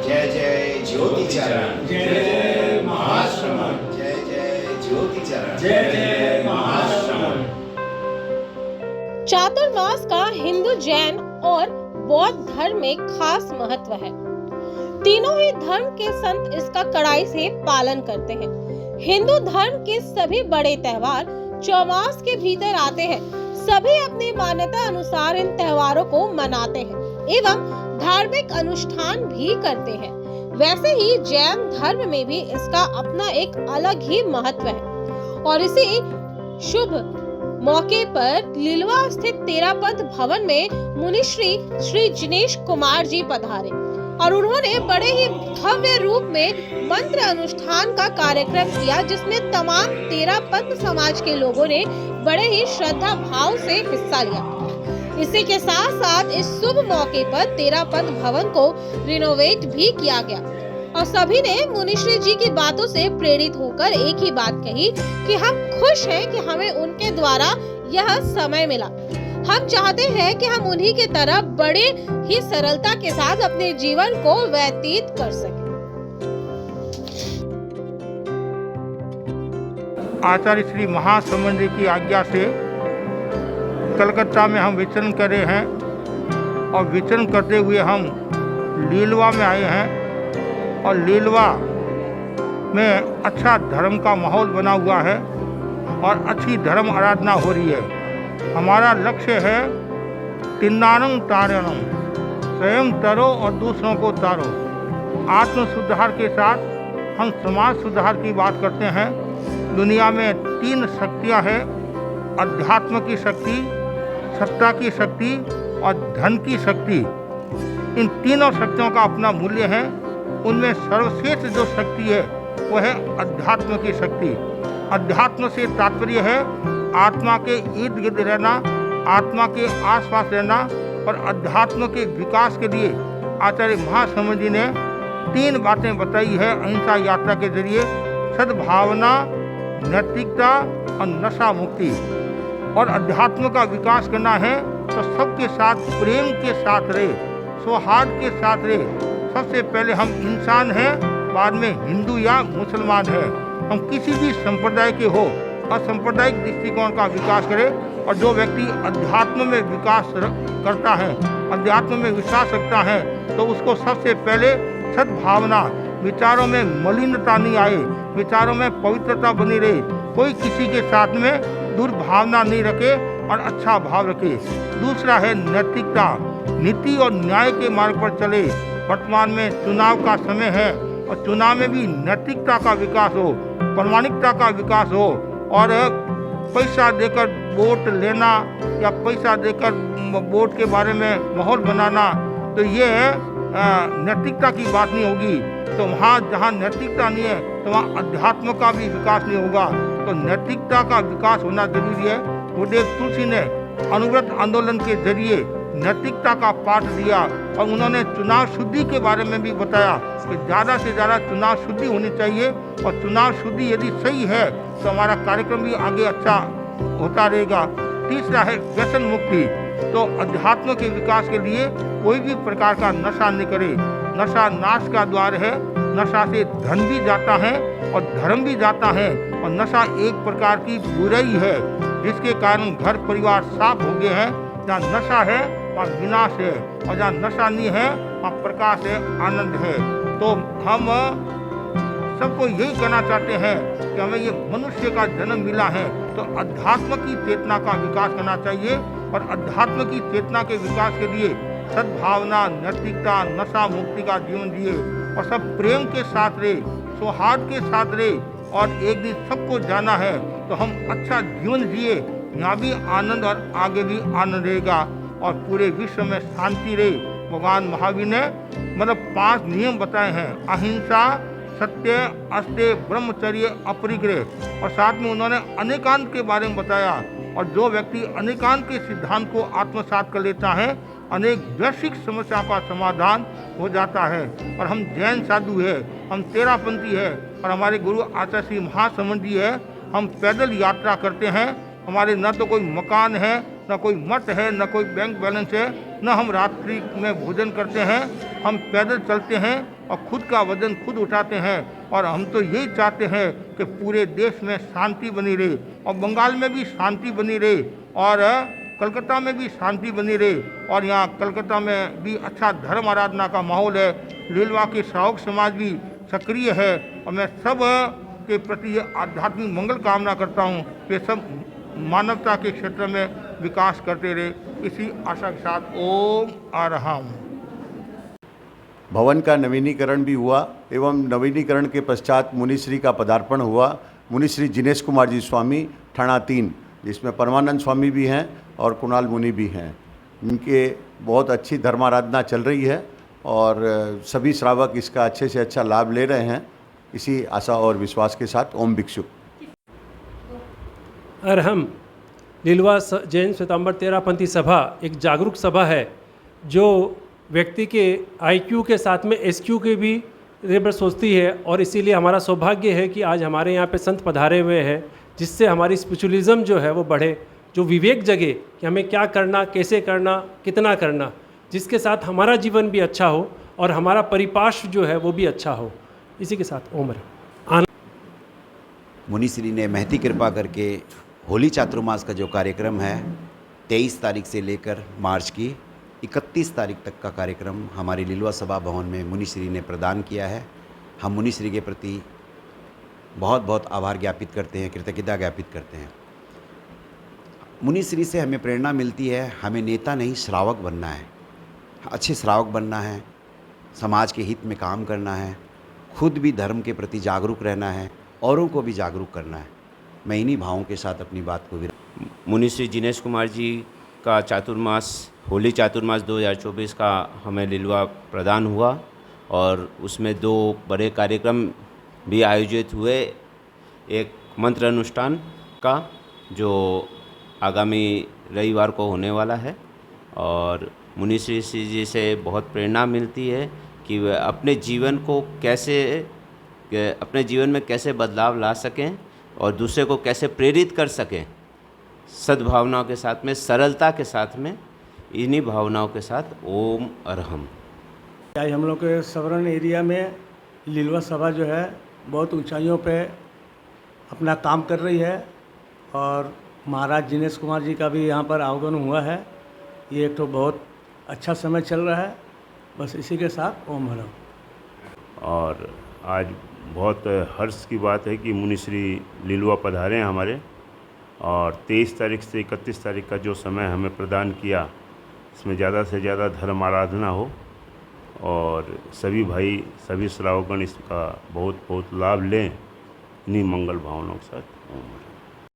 जय जय ज्योति चरण, जय जय महाश्रमण, जय जय ज्योति चरण, जय जय महाश्रमण। चातुर्मास का हिंदू, जैन और बौद्ध धर्म में खास महत्व है। तीनों ही धर्म के संत इसका कड़ाई से पालन करते हैं। हिंदू धर्म के सभी बड़े त्योहार चौमास के भीतर आते हैं। सभी अपनी मान्यता अनुसार इन त्योहारों को मनाते हैं एवं धार्मिक अनुष्ठान भी करते हैं। वैसे ही जैन धर्म में भी इसका अपना एक अलग ही महत्व है और इसी शुभ मौके पर लीलवा स्थित तेरापंथ भवन में मुनिश्री श्री जिनेश कुमार जी पधारे और उन्होंने बड़े ही भव्य रूप में मंत्र अनुष्ठान का कार्यक्रम किया, जिसमें तमाम तेरापंथ समाज के लोगों ने बड़े ही श्रद्धा भाव से हिस्सा लिया। इसी के साथ साथ इस शुभ मौके पर तेरापंथ भवन को रिनोवेट भी किया गया और सभी ने मुनिश्री जी की बातों से प्रेरित होकर एक ही बात कही कि हम खुश हैं कि हमें उनके द्वारा यह समय मिला। हम चाहते हैं कि हम उन्हीं की तरह बड़े ही सरलता के साथ अपने जीवन को व्यतीत कर सकें। आचार्य श्री महाश्रमण जी की आज्ञा से कलकत्ता में हम विचरण कर रहे हैं और विचरण करते हुए हम लीलवा में आए हैं और लीलवा में अच्छा धर्म का माहौल बना हुआ है और अच्छी धर्म आराधना हो रही है। हमारा लक्ष्य है तिन्नारंग तारणम, स्वयं तरो और दूसरों को तारो। आत्म सुधार के साथ हम समाज सुधार की बात करते हैं। दुनिया में 3 शक्तियां हैं, अध्यात्म की शक्ति, सत्ता की शक्ति और धन की शक्ति। इन तीनों शक्तियों का अपना मूल्य है। उनमें सर्वश्रेष्ठ जो शक्ति है वह है अध्यात्म की शक्ति। अध्यात्म से तात्पर्य है आत्मा के इर्द गिर्द रहना, आत्मा के आसपास रहना और अध्यात्म के विकास के लिए आचार्य महाश्रमण जी ने 3 बातें बताई है अहिंसा यात्रा के जरिए: सद्भावना, नैतिकता और नशा मुक्ति। और अध्यात्म का विकास करना है तो सबके साथ प्रेम के साथ रहे, सौहार्द के साथ रहे। सबसे पहले हम इंसान हैं, बाद में हिंदू या मुसलमान हैं। हम किसी भी संप्रदाय के हो, असंप्रदायिक दृष्टिकोण का विकास करें। और जो व्यक्ति अध्यात्म में विकास करता है, अध्यात्म में विश्वास रखता है, तो उसको सबसे पहले सद्भावना, विचारों में मलिनता नहीं आए, विचारों में पवित्रता बनी रहे, कोई किसी के साथ में दुर्भावना नहीं रखे और अच्छा भाव रखे। दूसरा है नैतिकता, नीति और न्याय के मार्ग पर चले। वर्तमान में चुनाव का समय है और चुनाव में भी नैतिकता का विकास हो, प्रामाणिकता का विकास हो। और पैसा देकर वोट लेना या पैसा देकर वोट के बारे में माहौल बनाना, तो ये नैतिकता की बात नहीं होगी। तो वहाँ जहाँ नैतिकता नहीं है तो वहाँ अध्यात्म का भी विकास नहीं होगा। तो नैतिकता का विकास होना जरूरी है। गुरुदेव तुलसी ने अनुव्रत आंदोलन के जरिए नैतिकता का पाठ दिया और उन्होंने चुनाव शुद्धि के बारे में भी बताया कि ज़्यादा से ज़्यादा चुनाव शुद्धि होनी चाहिए और चुनाव शुद्धि यदि सही है तो हमारा कार्यक्रम भी आगे अच्छा होता रहेगा। तीसरा है व्यसन मुक्ति। तो अध्यात्म के विकास के लिए कोई भी प्रकार का नशा नहीं करे। नशा नाश का द्वार है। नशा से धन भी जाता है और धर्म भी जाता है। और नशा एक प्रकार की बुराई है जिसके कारण घर परिवार साफ हो गए हैं। जहाँ नशा है वहाँ विनाश है और जहाँ नशा नहीं है वहाँ प्रकाश है, आनंद है। तो हम सबको यही कहना चाहते हैं कि हमें ये मनुष्य का जन्म मिला है तो अध्यात्म की चेतना का विकास करना चाहिए। और अध्यात्म की चेतना के विकास के लिए सद्भावना, नैतिकता, नशा मुक्ति का जीवन जिए और सब प्रेम के साथ रहे, सौहार्द के साथ रहे। और एक दिन सबको जाना है तो हम अच्छा जीवन जिए, यहाँ भी आनंद और आगे भी आनंद रहेगा और पूरे विश्व में शांति रहे। भगवान महावीर ने 5 नियम बताए हैं: अहिंसा, सत्य, अस्तेय, ब्रह्मचर्य, अपरिग्रह। और साथ में उन्होंने अनेकांत के बारे में बताया। और जो व्यक्ति अनेकांत के सिद्धांत को आत्मसात कर लेता है, अनेक वैश्विक समस्या का समाधान हो जाता है। और हम जैन साधु है, हम तेरापंथी है और हमारे गुरु आचार्य श्री महाश्रमण जी है। हम पैदल यात्रा करते हैं। हमारे न तो कोई मकान है, न कोई मठ है, न कोई बैंक बैलेंस है, न हम रात्रि में भोजन करते हैं। हम पैदल चलते हैं और खुद का वजन खुद उठाते हैं। और हम तो यही चाहते हैं कि पूरे देश में शांति बनी रहे और बंगाल में भी शांति बनी रहे और कलकत्ता में भी शांति बनी रहे और यहाँ कलकत्ता में भी अच्छा धर्म आराधना का माहौल है। लीलवा के श्रावक समाज भी सक्रिय है और मैं सब के प्रति आध्यात्मिक मंगल कामना करता हूँ कि सब मानवता के क्षेत्र में विकास करते रहे। इसी आशा के साथ ओम अरहम। भवन का नवीनीकरण भी हुआ एवं नवीनीकरण के पश्चात मुनिश्री का पदार्पण हुआ। मुनिश्री जिनेश कुमार जी स्वामी ठाणा 3, जिसमें परमानंद स्वामी भी हैं और कुणाल मुनि भी हैं। इनके बहुत अच्छी धर्माराधना चल रही है और सभी श्रावक इसका अच्छे से अच्छा लाभ ले रहे हैं। इसी आशा और विश्वास के साथ ओम भिक्षु। अरहम लीलवा जैन श्वेतांबर तेरापंथी सभा एक जागरूक सभा है जो व्यक्ति के IQ के साथ में SQ के भी लेवल सोचती है और इसीलिए हमारा सौभाग्य है कि आज हमारे यहाँ पे संत पधारे हुए हैं, जिससे हमारी स्पिरिचुअलिज्म जो है वो बढ़े, जो विवेक जगे कि हमें क्या करना, कैसे करना, कितना करना, जिसके साथ हमारा जीवन भी अच्छा हो और हमारा परिपार्श्व जो है वो भी अच्छा हो। इसी के साथ उम्र मुनिश्री ने महती कृपा करके होली चातुर्मास का जो कार्यक्रम है 23 तारीख से लेकर मार्च की 31 तारीख तक का कार्यक्रम हमारी लीलवा सभा भवन में मुनिश्री ने प्रदान किया है। हम मुनिश्री के प्रति बहुत बहुत आभार ज्ञापित करते हैं, कृतज्ञता ज्ञापित करते हैं। मुनिश्री से हमें प्रेरणा मिलती है, हमें नेता नहीं श्रावक बनना है, अच्छे श्रावक बनना है, समाज के हित में काम करना है, खुद भी धर्म के प्रति जागरूक रहना है, औरों को भी जागरूक करना है। मैं इन्हीं भावों के साथ अपनी बात को मुनिश्री जिनेश कुमार जी का चातुर्मास होली चातुर्मास 2024 का हमें लीलवा प्रदान हुआ और उसमें 2 बड़े कार्यक्रम भी आयोजित हुए। एक मंत्र अनुष्ठान का जो आगामी रविवार को होने वाला है और मुनिश्री जी से बहुत प्रेरणा मिलती है कि वे अपने जीवन में कैसे बदलाव ला सकें और दूसरे को कैसे प्रेरित कर सकें, सद्भावनाओं के साथ में, सरलता के साथ में, इन्हीं भावनाओं के साथ ओम अरहम। आज हम लोग के सवर्ण एरिया में लीलवा सभा जो है बहुत ऊंचाइयों पे अपना काम कर रही है और महाराज जिनेश कुमार जी का भी यहाँ पर आगमन हुआ है। ये एक तो बहुत अच्छा समय चल रहा है। बस इसी के साथ ओम अरहम। और आज बहुत हर्ष की बात है कि मुनिश्री लीलवा पधारे हैं हमारे और 23 तारीख से 31 तारीख का जो समय हमें प्रदान किया, इसमें ज़्यादा से ज़्यादा धर्म आराधना हो और सभी भाई, सभी श्रावकगण इसका बहुत बहुत लाभ लें। इन्हीं मंगल भावनाओं के साथ ओम।